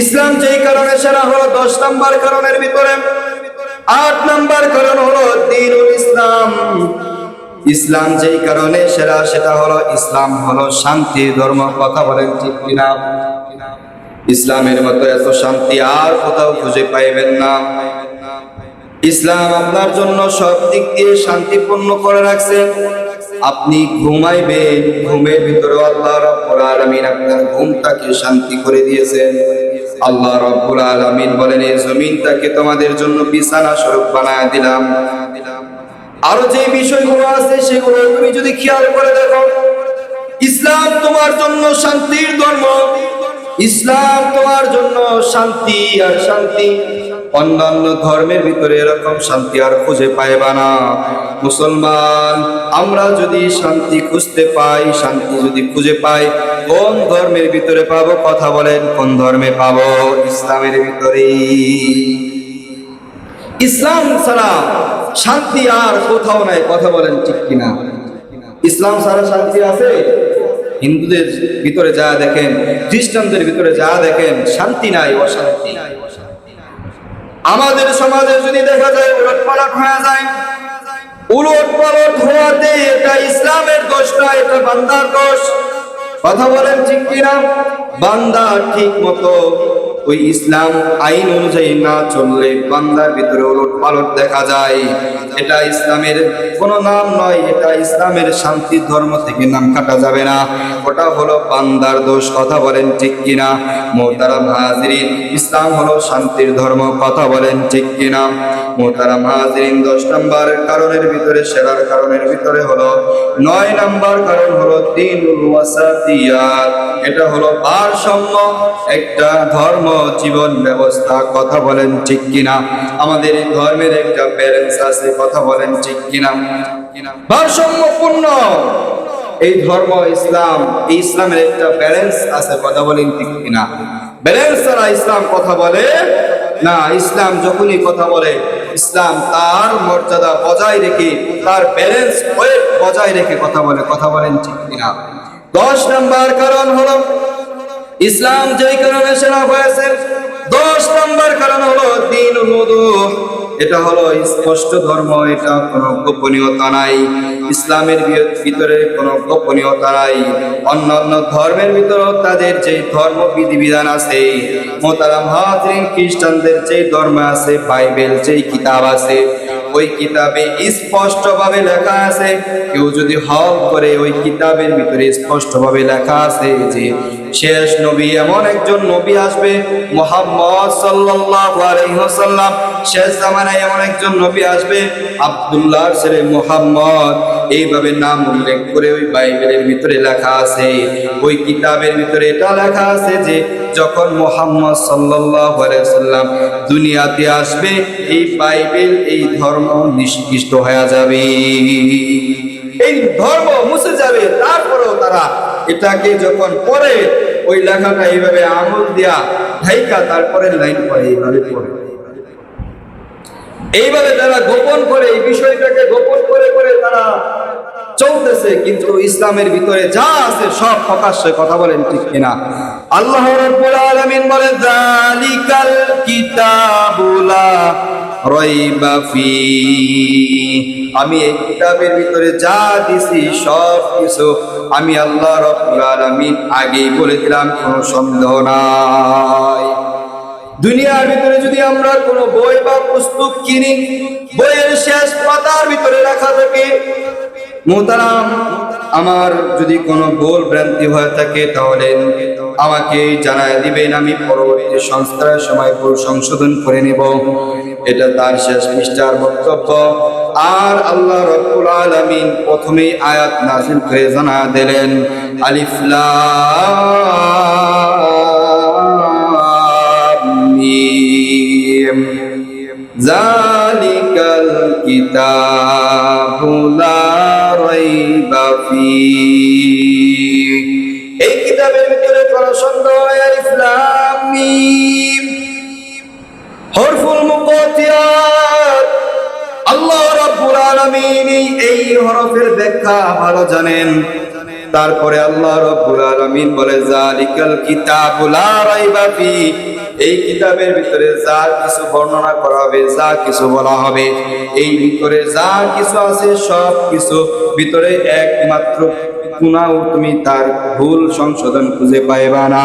ইসলাম যেই কারণে সেরা হলো 10 নম্বর কারণের ভিতরে 8 নম্বর কারণ হলো দ্বীনুল ইসলাম। ইসলাম যেই কারণে সেরা, সেটা হলো ইসলাম হলো শান্তির ধর্ম। কথা বলেন ঠিক কিনা? ইসলামের মতো এত শান্তি আর কোথাও খুঁজে পাইবেন না। ইসলাম আপনার জন্য সব দিক দিয়ে শান্তিপূর্ণ করে রাখছেন। আপনি ঘুমাইবেন, ঘুমের ভিতরে আল্লাহ রাব্বুল আলামিন আপনার ঘুমটাকে শান্তি করে দিয়েছেন। আল্লাহ রাব্বুল আলামিন বলেন, এই জমিনটাকে তোমাদের জন্য বিছানা স্বরূপ বানায় দিলাম। আরো যে বিষয়গুলো আছে সেগুলো তুমি যদি খেয়াল করে দেখো, ইসলাম তোমার জন্য শান্তির ধর্ম। ইসলাম তোমার জন্য শান্তি আর শান্তি। অন্যান্য ধর্মের ভিতরে এরকম শান্তি আর খুঁজে পাইবা না। মুসলমান, আমরা যদি শান্তি খুঁজতে পাই, শান্তি যদি খুঁজে পাই, কোন ধর্মের ভিতরে পাবো? কথা বলেন, কোন ধর্মে পাবো? ইসলামের ভিতরে। ইসলাম ছাড়া শান্তি আর কোথাও নাই। কথা বলেন ঠিক কিনা? ইসলাম ছাড়া শান্তি আছে? হিন্দুদের ভিতরে যা দেখেন, খ্রিস্টানদের ভিতরে যা দেখেন, শান্তি নাই, অশান্তি। আমাদের সমাজে যদি দেখা যায় উলটপালট হয়ে যায়, উলটপালট হওয়াতে এটা ইসলামের দোষ না, এটা বান্দার দোষ। কথা বলেন ঠিক কিনা? বান্দা ঠিক মতো ওই ইসলাম আইন অনুযায়ী না চললে বান্দার ভিতরে উলটপালট দেখা যায়। এটা ইসলামের কোনো নাম নয়, এটা ইসলামের শান্তির ধর্ম থেকে নাম কাটা যাবে না, ওটা হলো বান্দার দোষ। কথা বলেন ঠিক কিনা? মোহতারাম হাজিরিন, ইসলাম হলো শান্তির ধর্ম। কথা বলেন ঠিক কিনা? মোহতারাম হাজিরিন, 10 নম্বর কারণের ভিতরে, সেরার কারণের ভিতরে হলো 9 নম্বর কারণ হলো দ্বীনুল ওয়াসাতিয়াত। এটা হলো ভারসাম্য একটা ধর্ম জীবন ব্যবস্থা। কথা বলেন ঠিক কিনা? আমাদের এই ধর্মের একটা ব্যালেন্স আছে। কথা বলেন ঠিক কিনা? ভারসাম্যপূর্ণ এই ধর্ম ইসলাম, এই ইসলামের একটা ব্যালেন্স আছে। কথা বলেন ঠিক কিনা? ব্যালেন্স ছাড়া ইসলাম কথা বলে না। ইসলাম যখনই কথা বলে, ইসলাম তার মর্যাদা বজায় রেখে, তার ব্যালেন্স ওয়েট বজায় রেখে কথা বলে। কথা বলেন ঠিক কিনা? 10 নম্বর কারণ হলো ইসলাম যেই কারণে সেরা হয়েছে, 10 নম্বর কারণ হলো দ্বীনুল ওয়াদুহ। এটা হলো স্পষ্ট ধর্ম, এটা কোনো গোপনীয়তা নাই। ইসলামের ভিতরে কোনো গোপনীয়তা নাই। অন্যান্য ধর্মের ভিতরে তাদের যে ধর্ম বিধিবিধান আছে, মোহতারাম হাজিরিন, খ্রিস্টানদের যে ধর্ম আছে, বাইবেল যে কিতাব আছে, ওই কিতাবে স্পষ্টভাবে লেখা আছে, কেউ যদি হক করে, ওই কিতাবের ভিতরে স্পষ্টভাবে লেখা আছে যে শেষ নবী এমন একজন নবী আসবে, মুহাম্মদ সাল্লাল্লাহু আলাইহি ওয়াসাল্লাম। শেষ জামানায় এমন একজন নবী আসবে, আব্দুল্লাহর ছেলে মুহাম্মদ। এইভাবে নাম উল্লেখ করে ওই বাইবেলের ভিতরে লেখা আছে। ওই কিতাবের ভিতরে এটা লেখা আছে যে যখন মুহাম্মদ সাল্লাল্লাহু আলাইহি ওয়াসাল্লাম দুনিয়াতে আসবে, এই বাইবেল, এই ধর্ম নিষ্কৃষ্ট হয়ে যাবে, এই ধর্ম মুছে যাবে। তারপরেও তারা এটাকে যখন পড়ে, ওই লেখাটা এইভাবে আঙুল দিয়া ঢাইকা তারপরে লাইন পড়ে, এইভাবে পড়ে। এইভাবে তারা গোপন করে, এই বিষয়টাকে গোপন করে করে তারা চলতেছে। কিন্তু ইসলামের ভিতরে যা আছে সব প্রকাশ্যে। কথা বলেন ঠিক কিনা? আল্লাহ রাব্বুল আলামিন বলেন, যালিকাল কিতাবু লা রাইবা ফি। আমি এই কিতাবের ভিতরে যা দিছি সব কিছু আমি আল্লাহ রাব্বুল আলামিন আগেই বলে দিলাম, কোনো সন্দেহ নাই। দুনিয়ার ভিতরে যদি আমরা কোনো বই বা পুস্তক কিনি, বইয়ের শেষ পাতার ভিতরে লেখা থাকে, মুহতারাম আমার যদি কোনো ভুল ভ্রান্তি হয়ে থাকে তাহলে আমাকে জানায় দিবেন, আমি পরবর্তী সংস্কারের সময় ভুল সংশোধন করে নেব। এটা তার শেষ পৃষ্ঠার বক্তব্য। আর আল্লাহ রাব্বুল আলামিন প্রথমেই আয়াত নাযিল করে জানা দিলেন, আলিফ লাম মিম যালিকাল কিতাবু লা রাইবা ফীহ। এই কিতাবের ভিতরে কোনো সন্দেহ নাই। আলিফ লাম মিম হরফুল মুকাত্তিআত। আল্লাহ রাব্বুল আলামিন এই হরফের ব্যাখ্যা ভালো জানেন। তারপরে আল্লাহ রাব্বুল আলামিন বলে, যালিকাল কিতাবু লা রাইবা ফীহ। এই কিতাবের ভিতরে যা কিছু বর্ণনা করা হবে, যা কিছু বলা হবে, এই ভিতরে যা কিছু আছে সব কিছু ভিতরে একমাত্র কোনাও তুমি তার ভুল সংশোধন খুঁজে পাইবা না।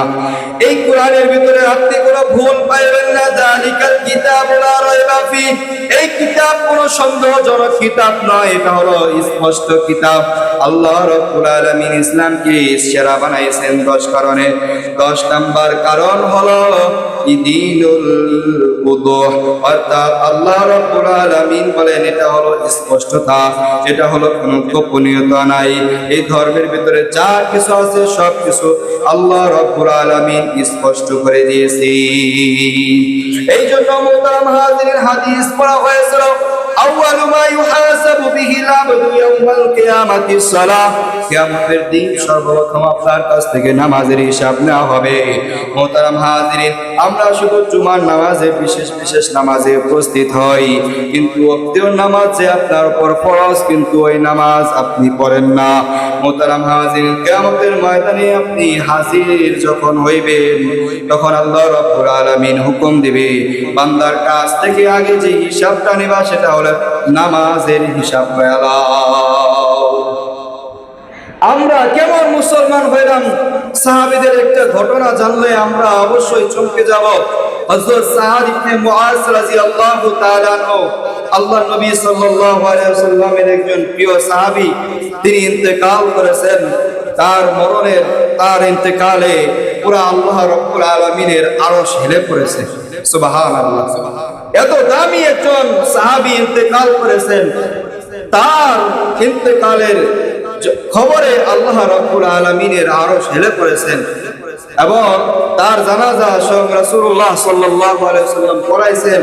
এই কোরআনের ভিতরে আপনি কোনো ভুল পাইবেন না। যালিকাল কিতাবু লা রাইবা ফীহ। এই কিতাব কোনো সন্দেহজনক কিতাব নয়, এটা হলো স্পষ্ট কিতাব। আল্লাহ রাব্বুল আলামিন ইসলামকে সেরা বানাইছেন 10 কারণে। 10 নাম্বার কারণ হলো ঈদুল উদুহ, অর্থাৎ আল্লাহ রাব্বুল আলামিন বলেন এটা হলো স্পষ্টতা, এটা হলো কোনো গোপনীয়তা নাই। এই ধর্মের ভিতরে যা কিছু আছে সব কিছু আল্লাহ রাব্বুল আলামিন স্পষ্ট করে দিয়েছে। এই জন্য মুহতারাম হাজিরিন, হাদিস পড়া হয়েছিল, আউয়ালু মা ইউহাসাবু বিহিল আবদু ইয়াউমাল কিয়ামাতিস সালাহ। কিয়ামতের দিন সর্বপ্রথম আপনার কাছ থেকে নামাজের হিসাব নেওয়া হবে। মুহতারাম হাজিরিন, আমরা শুধু জুমার নামাজে বিশেষ বিশেষ নামাজে উপস্থিত হই, কিন্তু ওয়াক্তের নামাজ যে আপনার উপর ফরজ, কিন্তু ওই নামাজ আপনি পড়েন না। মুহতারাম হাজিরিন, কিয়ামতের ময়দানে আপনি হাজির যখন হইবেন তখন আল্লাহ রাব্বুল আলামিন হুকুম দিবে, বান্দার কাছ থেকে আগে যে হিসাবটা নেবা সেটা হলো নামাজের হিসাব ফেলাও। আমরা কেমন মুসলমান হইলাম? সাহাবীদের একটা ঘটনা জানলে আমরা অবশ্যই চমকে যাব। হযরত সাদ ইবনে মুআজ রাদিয়াল্লাহু তাআলা আনহু, আল্লাহর নবী সাল্লাল্লাহু আলাইহি ওয়াসাল্লামের একজন প্রিয় সাহাবী, তিনি ইন্তেকাল করেছেন। তার ইন্তেকালে পুরা আল্লাহ রাব্বুল আলামিনের আরশ হেলে পড়েছে। সুবহানাল্লাহ, এত দামি একজন সাহাবী ইন্তেকাল করেছেন। তার ইন্তেকালের খবরে আল্লাহ রাব্বুল আলামিনের আরশ হেলে পড়েছেন এবং তার জানাজা স্বয়ং রাসূলুল্লাহ সাল্লাল্লাহু আলাইহি ওয়াসাল্লাম পড়াইছেন।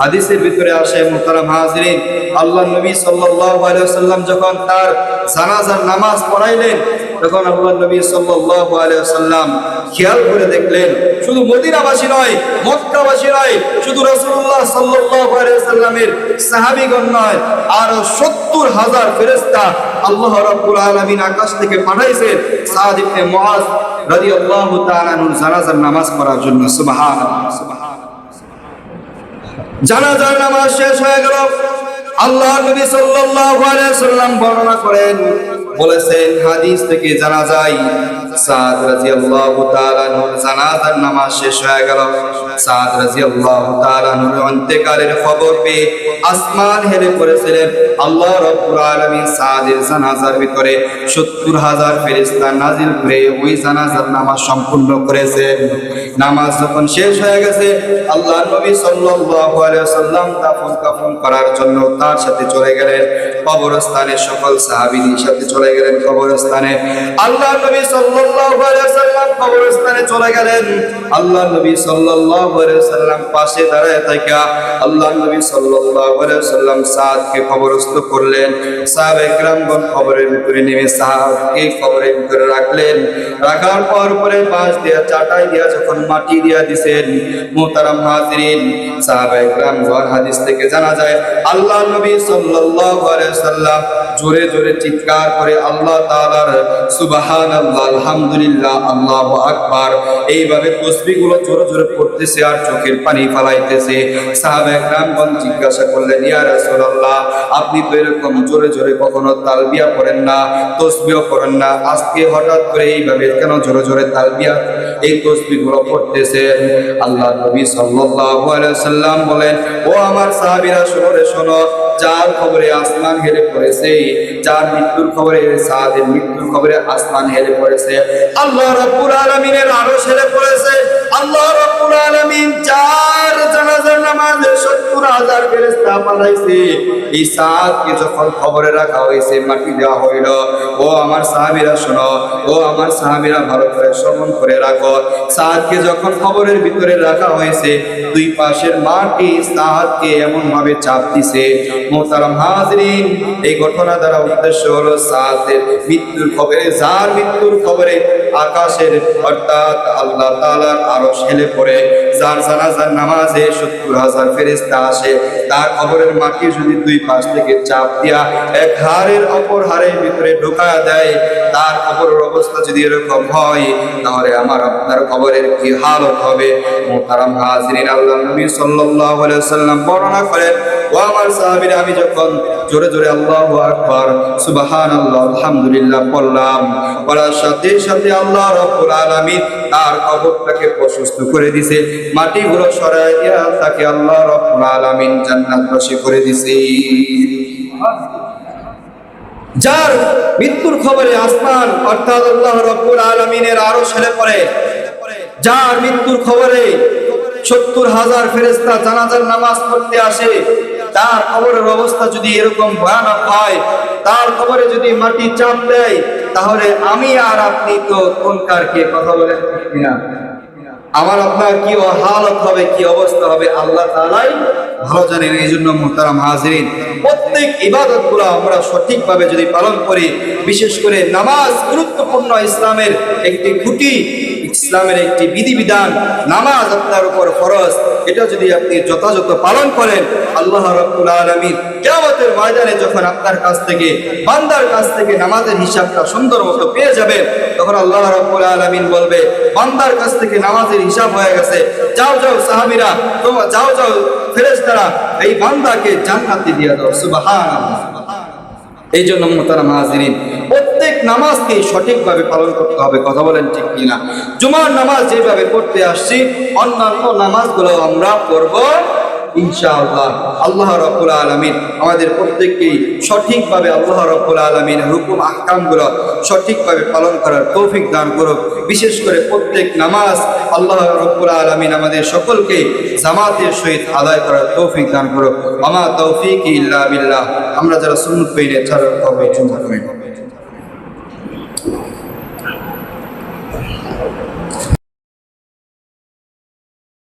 হাদিসের ভিতরে আসে, মুহতারাম হাজিরিন, আল্লাহর নবী সাল্লাল্লাহু আলাইহি ওয়াসাল্লাম যখন তার জানাজার নামাজ পড়াইলেন তখন আল্লাহর নবী সাল্লাল্লাহু আলাইহি ওয়াসাল্লাম খেয়াল করে দেখলেন, শুধু মদিনাবাসী নয়, মক্কাবাসী নয়, শুধু রাসূলুল্লাহ সাল্লাল্লাহু আলাইহি ওয়াসাল্লামের সাহাবীগণ নয়, আরো 70,000 ফেরেশতা আল্লাহ রাব্বুল আলামিন আকাশ থেকে পাঠাইছেন সাদ ইবনে মুআজ রাদিয়াল্লাহু তাআলা আনহু জানাজার নামাজ পড়ার জন্য। সুবহানাল্লাহ। জানাজার নামাজ শেষ হয়ে গেল। আল্লাহর নবী সাল্লাল্লাহু আলাইহি ওয়াসাল্লাম বর্ণনা করেন, বলেছেন, হাদিস থেকে জানা যায় সাদ রাদিয়াল্লাহু তাআলা আনহুর জানাজার নামাজ শেষ হয়ে গেল। সাদ রাদিয়াল্লাহু তাআলা আনহুর ইন্তেকালের খবর পেয়ে আসমান হেলে পড়েছিলেন। আল্লাহ রাব্বুল আলামিন সাদের জানাজার ভিতরে 70,000 ফেরেশতা নাজিল করে ওই জানাজার নামাজ সম্পূর্ণ করেছেন। নামাজ যখন শেষ হয়ে গেছে, আল্লাহর নবী সাল্লাল্লাহু আলাইহি ওয়াসাল্লাম দাফন কাফন করার জন্য তার সাথে চলে গেলেন কবরস্থানে, সকল সাহাবীদের সাথে চলে গেলেন কবরস্থানে। আল্লাহর নবী সাল্লাল্লাহু আলাইহি ওয়াসাল্লাম কবরস্থানে চলে গেলেন। আল্লাহর নবী সাল্লাল্লাহু আলাইহি ওয়াসাল্লাম পাশে দাঁড়ায় থাকা আল্লাহর নবী সাল্লাল্লাহু আলাইহি ওয়াসাল্লাম সাদকে কবরস্থ করলেন। সাহাবায়ে কেরামগণ কবরের ভিতরে নেমে সাদকে কবরের ভিতরে রাখলেন। রাখার পর পরে বাঁশ দিয়া চাটাই দিয়া যখন মাটি দিয়া দিবেন, মুহতারাম হাজিরিন, সাহাবায়ে কেরামগণ হাদিস থেকে জানা যায় আল্লাহর নবী সাল্লাল্লাহু আলাইহি ওয়াসাল্লাম জোরে জোরে চিৎকার করে আল্লাহ তাআলার সুবহানাল্লাহ, আলহামদুলিল্লাহ, আল্লাহু আল্লাহু আকবার। এইভাবে তাসবিহগুলো জোরে জোরে পড়তেছে আর চোখের পানি ফালাইতেছে। সাহাবায়ে কেরামগণ জিজ্ঞাসা করলেন, ইয়া রাসূলুল্লাহ, আপনি তো এরকম জোরে জোরে কখনো তালবিয়া পড়েন না, তাসবিহ পড়েন না, আজকে হঠাৎ করে এইভাবে কেন জোরে জোরে তালবিয়া এই তাসবিহগুলো পড়তেছেন? আল্লাহর নবী সাল্লাল্লাহু আলাইহি ওয়াসাল্লাম বলেন, ও আমার সাহাবীরা, শোনো রে শোনো, যার খবরে আসমান হেলে পড়েছে, যার মৃত্যুর খবরে, সাদের মৃত্যুর খবরে আসমান হেলে পড়েছে, আল্লাহ রাব্বুল আলামিনের আরশ হেলে পড়েছে। আল্লাহ রাব্বুল আলামিন যার জানাজার নামাজে ৭০,০০০ ফেরেশতা পাঠাইছে, এই সাদকে যখন খবরে রাখা হয়েছে, মাটি দেওয়া হইল, ও আমার সাহাবীরা শোনো, ও আমার সাহাবীরা ভালো করে শ্রবণ করে রাখো, সাদকে যখন খবরের ভিতরে রাখা হয়েছে, দুই পাশের মাটি সাদকে এমন ভাবে চাপ দিছে। মোহতারাম হাজরিন, এই ঘটনা দ্বারা উদ্দেশ্য হলো সাদের মৃত্যুর খবরে, যার মৃত্যুর খবরে আকাশের অর্থাৎ আল্লাহ তাআলার আরশ হেলে পড়ে, যার জানাজার নামাজে ৭০,০০০ ফেরেশতা আসে, তার কবরের মাটি যদি দুই পাশ থেকে চাপ দিয়া এক হাড়ের অপর হাড়ের ভিতরে ঢোকা দেয়, তার কবরের অবস্থা যদি এরকম হয়, তাহলে আমার আপনার কবরের কি হালত হবে? মুহতারাম হাজিরিন, আল্লাহর নবী সাল্লাল্লাহু আলাইহি ওয়াসাল্লাম বর্ণনা করেন, ও আমার সাহাবীরা, আমি যখন জোরে জোরে আল্লাহু আকবার, সুবহানাল্লাহ, আলহামদুলিল্লাহ বললাম, বলার সাথে সাথে আল্লাহ রাব্বুল আলামিন তার কবরটাকে প্রশস্ত করে দিয়েছে, মাটিগুলো সরায় দিয়া তাকে আল্লাহ রাব্বুল আলামিন জান্নাতবাসী করে দিয়েছে। যার মৃত্যুর খবরে আসমান অর্থাৎ আল্লাহ রাব্বুল আলামিনের আরশ হেলে পড়ে, যার মৃত্যুর খবরে ৭০,০০০ ফেরেশতা জানাজার নামাজ পড়তে আসে, তার কবরের অবস্থা যদি এরকম ভয়ানক হয়, তার কবরে যদি মাটি চাপ দেয়, তাহলে আমি আর আপনি তো কোনকার কে কথা বলেন কিনা? আমার আপনার কি হালত হবে, কি অবস্থা হবে, আল্লাহ তাআলাই ভালো জানেন। এই জন্য মুহতারাম হাজিরিন, প্রত্যেক ইবাদতগুলো আমরা সঠিকভাবে যদি পালন করি, বিশেষ করে নামাজ গুরুত্বপূর্ণ, ইসলামের একটি খুঁটি, ইসলামের একটি বিধিবিধান, নামাজ আপনার উপর ফরজ, এটা যদি আপনি যথাযথ পালন করেন, আল্লাহ রাব্বুল আলামিন কিয়ামতের ময়দানে যখন আপনার কাছ থেকে, বান্দার কাছ থেকে নামাজের হিসাবটা সুন্দর মতো পেয়ে যাবেন, তখন আল্লাহ রাব্বুল আলামিন বলবে, বান্দার কাছ থেকে নামাজের হিসাব হয়ে গেছে, যাও যাও সাহাবীরা, তোমরা যাও যাও ফেরেশতারা, এই বান্দাকে জান্নাতে দিয়ে দাও। সুবহানাল্লাহ। এই জন্য মুহতারাম হাজিরিন, প্রত্যেক নামাজকে সঠিকভাবে পালন করতে হবে, কথা বলেন ঠিক কিনা? জুমার নামাজ যেভাবে পড়তে আসছি, অন্যান্য নামাজগুলো আমরা পড়ব ইনশাআল্লাহ। আল্লাহ রাব্বুল আলামিন আমাদের প্রত্যেককেই সঠিকভাবে আল্লাহ রাব্বুল আলামিনের হুকুম আহকামগুলো সঠিকভাবে পালন করার তৌফিক দান করুক। বিশেষ করে প্রত্যেক নামাজ আল্লাহ রাব্বুল আলামিন আমাদের সকলকে জামাতের সহিত আদায় করার তৌফিক দান করুক। আমা তৌফিক ইল্লা বিল্লাহ। আমরা যারা সুন্নাত পেয়ে ছাড়া তবে